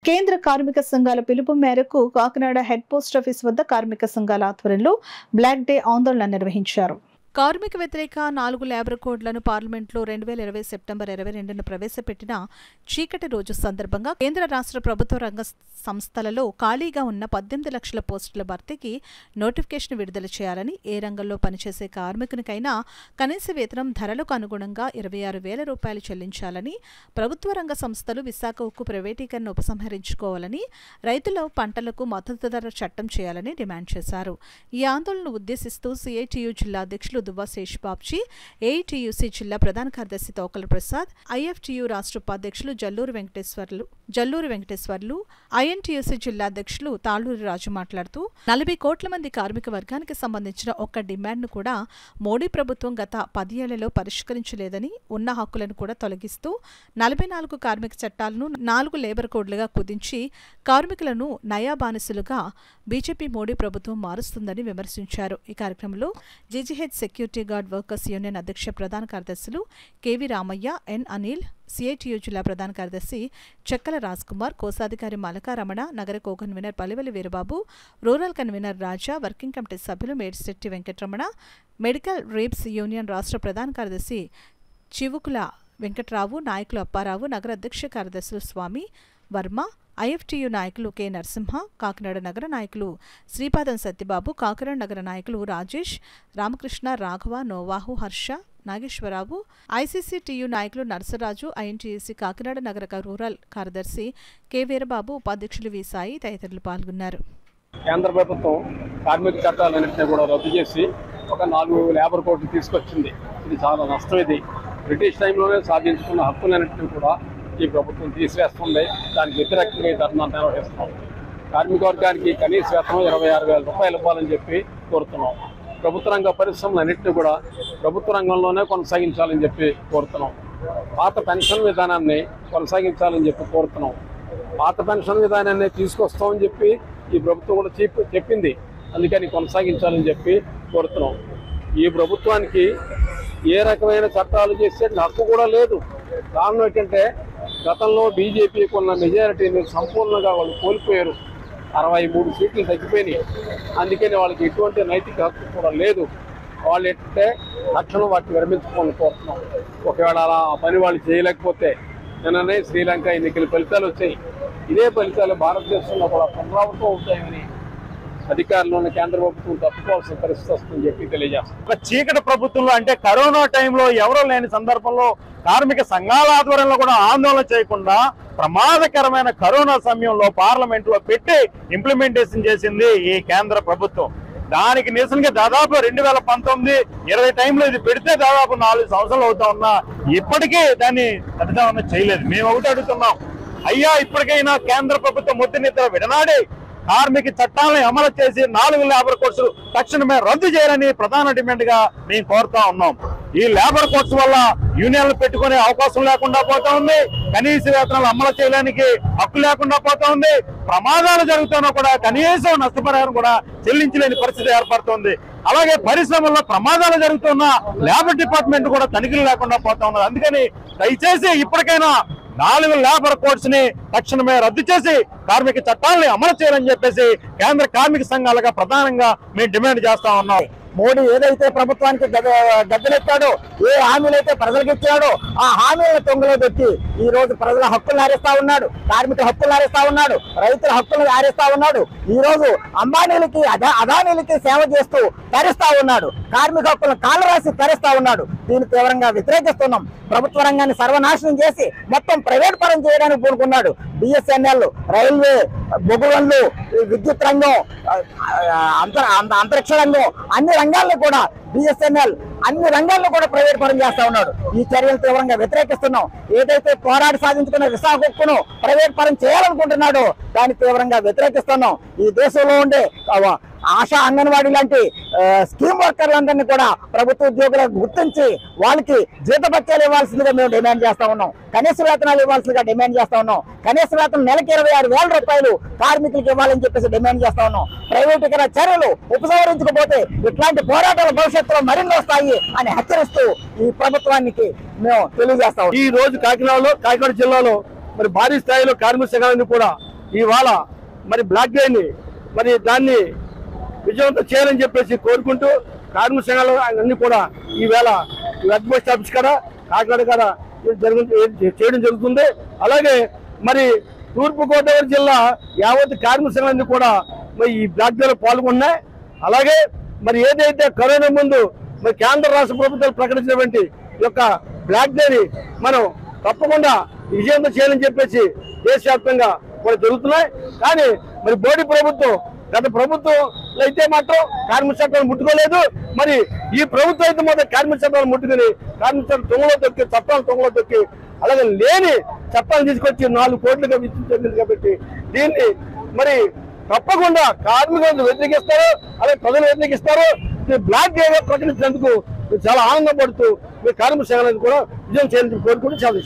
కేంద్ర కార్మిక సంఘాల పిలుపు మేరకు కాకినాడ హెడ్ పోస్ట్ ఆఫీస్ వద్ద కార్మిక సంఘాల ఆధ్వర్యంలో బ్లాక్ డే ఆందోళన నిర్వహించారు. కార్మిక వ్యతిరేక 4 లేబర్ కోడ్లను పార్లమెంట్లో 2020 సెప్టెంబర్ 22న ప్రవేశపెట్టిన చీకటి రోజు సందర్భంగా కేంద్ర రాష్ట్ర ప్రభుత్వ రంగ సంస్థలలో ఖాళీగా ఉన్న 18 లక్షల పోస్టుల భర్తీకి నోటిఫికేషన్ విడుదల చేయాలని, ఏ రంగంలో పనిచేసే కార్మికునికైనా కనీస వేతనం ధరలకు అనుగుణంగా 26,000 రూపాయలు చెల్లించాలని, ప్రభుత్వ రంగ సంస్థలు విశాఖ ఉక్కు ప్రైవేటీకరణ ఉపసంహరించుకోవాలని, రైతుల పంటలకు మద్దతు ధర చట్టం చేయాలని డిమాండ్ చేశారు. ఈ ఆందోళనను ఉద్దేశిస్తూ సిఐటియు జిల్లా అధ్యక్షులు దువ్వా శేషబాబ్జీ, ఏఐటియుసి జిల్లా ప్రధాన కార్యదర్శి తోకల ప్రసాద్, ఐఎఫ్టియు రాష్ట్ర ఉపాధ్యక్షులు జల్లూరి వెంకటేశ్వర్లు, ఐఎన్టీయూసీ జిల్లా అధ్యక్షులు తాళ్లూరి రాజు మాట్లాడుతూ 40 కోట్ల మంది కార్మిక వర్గానికి సంబంధించిన ఒక్క డిమాండ్ను కూడా మోడీ ప్రభుత్వం గత 10 ఏళ్లలో పరిష్కరించలేదని, ఉన్న హక్కులను కూడా తొలగిస్తూ 44 కార్మిక చట్టాలను 4 లేబర్ కోడ్లుగా కుదించి కార్మికులను నయా బానిసలుగా బీజేపీ మోడీ ప్రభుత్వం మారుస్తుందని విమర్శించారు. ఈ కార్యక్రమంలో GGH security guard workers union అధ్యక్ష ప్రధాన కార్యదర్శులు KV Ramaiah, N Anil, CITU జిల్లా ప్రధాన కార్యదర్శి చెక్కల రాజ్కుమార్, కోశాధికారి మలకా రమణ, నగర co convener Paliveli Veerababu, rural convener Raja, working committee సభ్యులు Medisetti Venkataramana, medical reps union రాష్ట్ర ప్రధాన కార్యదర్శి చివుకుల వెంకట్రావు, నాయకులు అప్పారావు, నగర అధ్యక్ష కార్యదర్శులు స్వామి వర్మ, ఐఎఫ్టియు నాయకులు కె నరసింహ, కాకినాడ నగర నాయకులు శ్రీపాదం సత్యబాబు, కాకినాడ నగర నాయకులు రాజేష్, రామకృష్ణ, రాఘవ, నోవాహు, హర్ష, నాగేశ్వరరావు, ఐసీసీటీయు నాయకులు నరసరాజు, ఐఎన్టీయూసీ కాకినాడ నగర రూరల్ కార్యదర్శి కె వీరబాబు, ఉపాధ్యక్షులు వి సాయి తదితరులు పాల్గొన్నారు. కేంద్ర ప్రభుత్వం కార్మిక చట్టాలన్నింటినీ కూడా రద్దు చేసి ఒక 4 లేబర్ కోడ్లు తీసుకొచ్చింది. ఇది చాలా నష్టం. ఇది బ్రిటిష్ టైంలోనే సాధించుకున్న హక్కులన్నింటినీ కూడా ఈ ప్రభుత్వం తీసివేస్తుంది. దానికి వ్యతిరేకంగా ఈ ధర్నా నిర్వహిస్తున్నాం. కార్మిక వర్గానికి కనీస వేతనం 26,000 రూపాయలు ఇవ్వాలని చెప్పి కోరుతున్నాం. ప్రభుత్వ రంగ పరిశ్రమలన్నింటినీ కూడా ప్రభుత్వ రంగంలోనే కొనసాగించాలని చెప్పి కోరుతున్నాం. పాత పెన్షన్ విధానాన్ని కొనసాగించాలని చెప్పి కోరుతున్నాం. పాత పెన్షన్ విధానాన్ని తీసుకొస్తామని చెప్పి ఈ ప్రభుత్వం కూడా చెప్పింది. అందుకని కొనసాగించాలని చెప్పి కోరుతున్నాం. ఈ ప్రభుత్వానికి ఏ రకమైన చట్టాలు చేసే హక్కు కూడా లేదు. కారణం ఏంటంటే గతంలో బీజేపీకి ఉన్న మెజారిటీని సంపూర్ణంగా వాళ్ళు కోల్పోయారు. 63 సీట్లు తగ్గిపోయినాయి. అందుకని వాళ్ళకి ఎటువంటి నైతిక హక్కు కూడా లేదు. వాళ్ళు ఏంటంటే తక్షణం వాటిని విరమించుకోవాలని కోరుతున్నాం. ఒకవేళ అలా పని వాళ్ళు చేయలేకపోతే నిన్ననే శ్రీలంక ఎన్నికల ఫలితాలు వచ్చాయి. ఇదే ఫలితాలు భారతదేశంలో కూడా పునరావృతం అవుతాయని అధికారంలోని కేంద్ర ప్రభుత్వం తప్పుకోవాల్సిన పరిస్థితి వస్తుందని చెప్పి తెలియజేస్తాం. ఒక చీకటి ప్రభుత్వంలో అంటే కరోనా టైంలో ఎవరో లేని సందర్భంలో కార్మిక సంఘాల ఆధ్వర్యంలో కూడా ఆందోళన చేయకుండా ప్రమాదకరమైన కరోనా సమయంలో పార్లమెంట్ లో పెట్టి ఇంప్లిమెంటేషన్ చేసింది ఈ కేంద్ర ప్రభుత్వం. దానికి నిరసనగా దాదాపు 2019-20 టైంలో ఇది పెడితే దాదాపు 4 సంవత్సరాలు అవుతా ఉన్నా ఇప్పటికీ దాన్ని ప్రతిదానం చేయలేదు. మేము ఒకటి అడుగుతున్నాం, అయ్యా ఇప్పటికైనా కేంద్ర ప్రభుత్వం ముద్దునిద్ర విడనాడి కార్మిక చట్టాలను అమలు చేసి 4 లేబర్ కోడ్స్ తక్షణమే రద్దు చేయాలని ప్రధాన డిమాండ్ గా మేము కోరుతా ఉన్నాం. ఈ లేబర్ కోడ్స్ వల్ల యూనియన్లు పెట్టుకునే అవకాశం లేకుండా పోతా ఉంది. కనీస వేతనాలు అమలు చేయడానికి హక్కు లేకుండా పోతా ఉంది. ప్రమాదాలు జరుగుతున్నా కూడా కనీసం నష్టపరిహారం కూడా చెల్లించలేని పరిస్థితి ఏర్పడుతుంది. అలాగే పరిశ్రమల్లో ప్రమాదాలు జరుగుతున్న లేబర్ డిపార్ట్మెంట్ కూడా తనిఖీలు లేకుండా పోతా ఉన్నది. అందుకని దయచేసి ఇప్పటికైనా 4 లేబర్ కోడ్స్ ని తక్షణమే రద్దు చేసి కార్మిక చట్టాలని అమలు చేయాలని చెప్పేసి కేంద్ర కార్మిక సంఘాలుగా ప్రధానంగా మేము డిమాండ్ చేస్తా ఉన్నాం. మోడీ ఏదైతే ప్రభుత్వానికి గద్దెలెత్తాడో, ఏ హామీలైతే ప్రజలకు ఇచ్చాడో ఆ హామీలను తొంగలో పెట్టి ఈ రోజు ప్రజల హక్కులను ఆరేస్తా ఉన్నాడు, కార్మికుల హక్కులను ఆరేస్తా ఉన్నాడు, రైతుల హక్కులను ఆరేస్తా ఉన్నాడు. ఈ రోజు అంబానీలకి అదానీలకి సేవ చేస్తూ తరిస్తా ఉన్నాడు. కార్మిక హక్కులను కాళ్ళు రాసి తరిస్తా ఉన్నాడు. దీన్ని తీవ్రంగా వ్యతిరేకిస్తున్నాం. ప్రభుత్వ రంగాన్ని సర్వనాశనం చేసి మొత్తం ప్రైవేట్ పరం చేయడానికి పూనుకున్నాడు. బిఎస్ఎన్ఎల్, రైల్వే, బొగ్గులు, విద్యుత్ రంగం, అంతరిక్ష రంగం, అన్ని రంగాల్లో కూడా బిఎస్ఎన్ఎల్ అన్ని రంగాల్లో కూడా ప్రైవేట్ పరం చేస్తా ఉన్నాడు. ఈ చర్యలు తీవ్రంగా వ్యతిరేకిస్తున్నాం. ఏదైతే పోరాడి సాధించుకున్న విశాఖ ఉక్కును ప్రైవేట్ పరం చేయాలనుకుంటున్నాడో దాన్ని తీవ్రంగా వ్యతిరేకిస్తున్నాం. ఈ దేశంలో ఉండే ఆశా, అంగన్వాడీ లాంటి స్కీమ్ వర్కర్లందరినీ కూడా ప్రభుత్వ ఉద్యోగులకు గుర్తించి వాళ్ళకి జీతభత్యాలు ఇవ్వాల్సిందిగా మేము డిమాండ్ చేస్తా ఉన్నాం. కనీస వేతనాలు ఇవ్వాల్సిందిగా డిమాండ్ చేస్తా ఉన్నాం. కనీస వేతనం నెలకి 26,000 రూపాయలు కార్మికులకు ఇవ్వాలని చెప్పేసి డిమాండ్ చేస్తా ఉన్నాం. ప్రైవేటీకరణ చర్యలు ఉపసంహరించకపోతే ఇట్లాంటి పోరాటాల భవిష్యత్తులో మరిన్ని వస్తాయి అని హెచ్చరిస్తూ ఈ ప్రభుత్వానికి మేము తెలియజేస్తాం. ఈ రోజు కాకినాడ జిల్లాలో మరి భారీ స్థాయిలో కార్మిక సంఘాలను కూడా ఇవాళ మరి బ్లాక్ డేని మరి దాన్ని విజయవంతం చేయాలని చెప్పేసి కోరుకుంటూ కార్మిక సంఘాలు అన్ని కూడా ఈవేళ హెడ్ పోస్ట్ ఆఫీస్ కాడ కాకినాడ కాడ చేయడం జరుగుతుంది. అలాగే మరి తూర్పుగోదావరి జిల్లా యావత్ కార్మిక సంఘాలన్నీ కూడా మరి ఈ బ్లాక్ డేలో పాల్గొన్నాయి. అలాగే మరి ఏదైతే కరోనా ముందు మరి కేంద్ర రాష్ట్ర ప్రభుత్వాలు ప్రకటించినటువంటి ఈ యొక్క బ్లాక్ డేని మనం తప్పకుండా విజయవంతం చేయాలని చెప్పేసి దేశవ్యాప్తంగా కూడా జరుగుతున్నాయి. కానీ మరి మోడీ ప్రభుత్వం గత ప్రభుత్వం అయితే మాత్రం కార్మిక చట్టాలు ముట్టుకోలేదు. మరి ఈ ప్రభుత్వం అయితే మాత్రం కార్మిక చట్టాలు ముట్టుకుని కార్మిక చట్టాలు తొంగలో తొక్కి చట్టాలు తొంగలో తొక్కి అలాగే లేని చట్టాలు తీసుకొచ్చి 4 కోట్లుగా విధించింది. కాబట్టి దీన్ని మరి తప్పకుండా కార్మికులను వ్యతిరేకిస్తారు, అలాగే ప్రజలు వ్యతిరేకిస్తారు. బ్లాక్ డేగా ప్రకటించినందుకు చాలా ఆనందపడుతూ మీ కార్మిక సంఘాలను కూడా విజయం చేయాలని కోరుకుంటూ చాలా